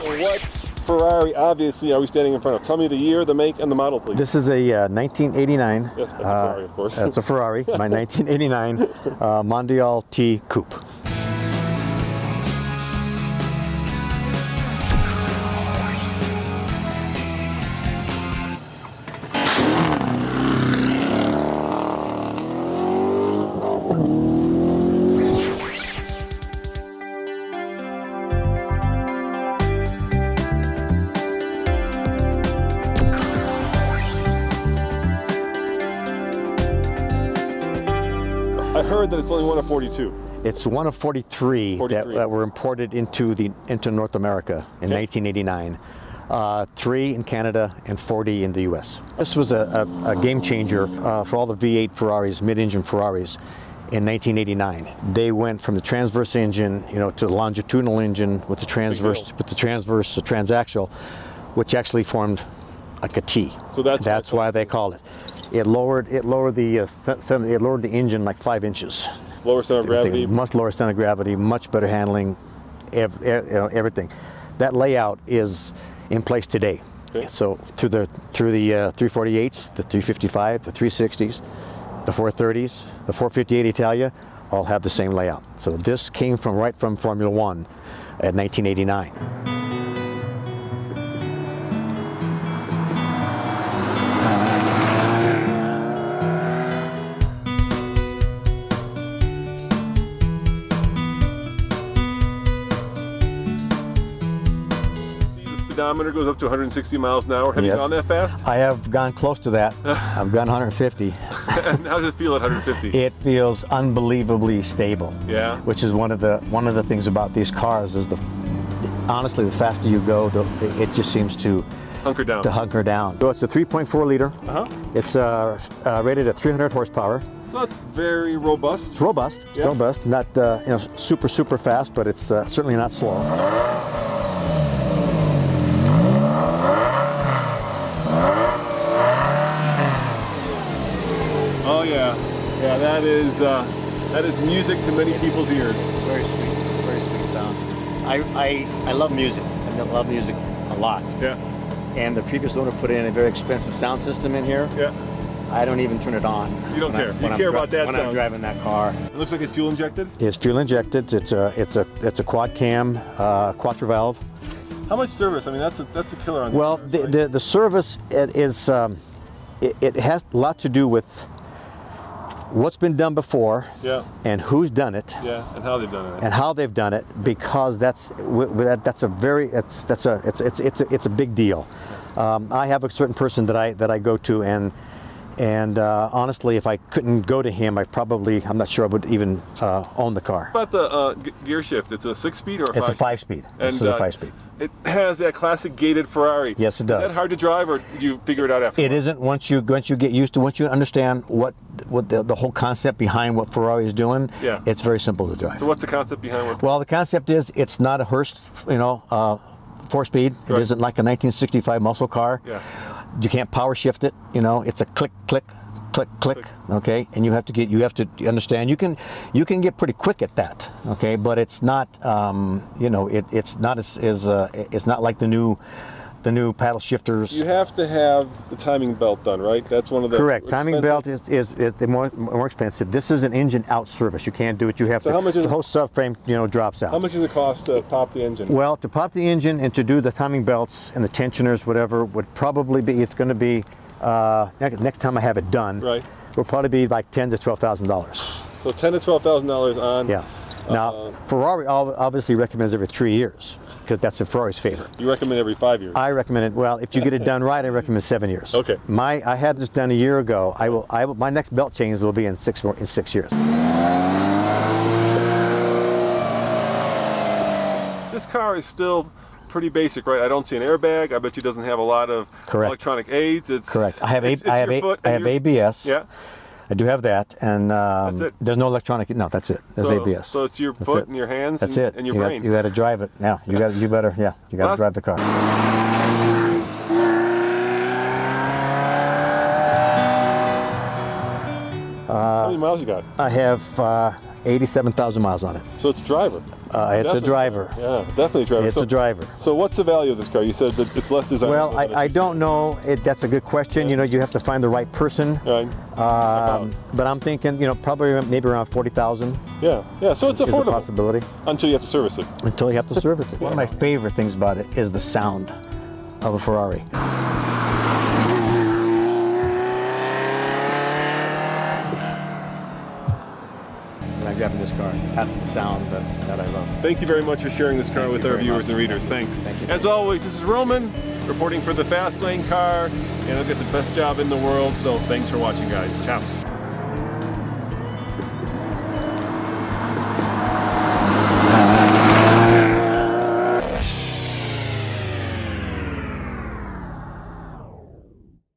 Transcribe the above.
What Ferrari, obviously, are we standing in front of? Tell me the year, the make, and the model, please. This is a 1989. Yes, that's a Ferrari, of course. That's a Ferrari, my 1989 Mondial T Coupe. I heard that it's only one of 42. It's one of 43, that were imported into North America in 1989. 3 in Canada and 40 in the U.S. This was a game changer for all the V8 Ferraris, mid-engine Ferraris. In 1989, they went from the transverse engine, to the longitudinal engine with the transverse, transaxle, which actually formed like a T. So that's why they called it. It lowered the engine like 5 inches. Lower center of gravity. Much lower center of gravity, much better handling, everything. That layout is in place today. Okay. So through the 348s, the 355, the 360s, the 430s, the 458 Italia, all have the same layout. So this came right from Formula One at 1989. Speedometer goes up to 160 miles an hour. Have you gone that fast? I have gone close to that. I've gone 150. And how does it feel at 150? It feels unbelievably stable. Yeah. Which is one of the things about these cars is honestly, the faster you go, it just seems to hunker down. So it's a 3.4 liter. It's rated at 300 horsepower. So that's very robust. It's robust. Yeah. It's robust. Not super fast, but it's certainly not slow. Oh yeah, yeah. That is music to many people's ears. Very sweet. It's a very sweet sound. I love music. I love music a lot. Yeah. And the previous owner put in a very expensive sound system in here. Yeah. I don't even turn it on. You don't care. You care about that sound. When I'm driving that car. It looks like it's fuel injected. It's fuel injected. It's a quad cam, quattro valve. How much service? I mean, that's a killer on. Well, the service it has a lot to do with what's been done before, and who's done it, and how they've done it, because it's a big deal. I have a certain person that I go to, and honestly, if I couldn't go to him, I'm not sure I would even own the car. How about the gear shift? It's a 6-speed or a 5-speed? It's a 5-speed. This is a 5-speed. It has that classic gated Ferrari. Yes, it does. Is that hard to drive, or do you figure it out after? It isn't. Once you get used to, once you understand what the whole concept behind what Ferrari is doing, it's very simple to drive. So what's the concept behind what? Well, the concept is it's not a Hurst, 4-speed. It isn't like a 1965 muscle car. Yeah. You can't power shift it. It's a click, click, click, click. Okay, and you have to understand. You can get pretty quick at that. Okay, but it's not. It's not it's not like the new paddle shifters. You have to have the timing belt done, right? That's one of the correct. Timing belt is the more expensive. This is an engine out service. You can't do it. You have to. How much is the whole subframe drops out. How much does it cost to pop the engine? Well, to pop the engine and to do the timing belts and the tensioners, whatever, would probably be. It's going to be next time I have it done. Right. Will probably be like $10,000 to $12,000. So $10,000 to $12,000 on. Yeah. Now, Ferrari obviously recommends every 3 years because that's a Ferrari's favorite. You recommend every 5 years? I recommend it. Well, if you get it done right, I recommend 7 years. Okay. I had this done a year ago. My next belt change will be in 6 years. This car is still pretty basic, right? I don't see an airbag. I bet you doesn't have a lot of electronic aids. It's correct. I have ABS. Yeah. I do have that, and that's it. There's no electronic. No, that's it. There's ABS. So it's your foot and your hands and your brain. You got to drive it. Yeah, you got to drive the car. How many miles you got? I have 87,000 miles on it. So it's a driver. It's a driver. Yeah, definitely a driver. It's a driver. So what's the value of this car? You said that it's less desirable. Well, I don't know. That's a good question. You know, you have to find the right person. Right. But I'm thinking, you know, probably maybe around 40,000. Yeah. So it's affordable. Is a possibility. Until you have to service it. Until you have to service it. One of my favorite things about it is the sound of a Ferrari. When I'm driving this car, that's the sound that I love. Thank you very much for sharing this car with our viewers and readers. Thanks. Thank you. As always, this is Roman reporting for the Fast Lane Car, and I'll get the best job in the world. So thanks for watching, guys. Ciao.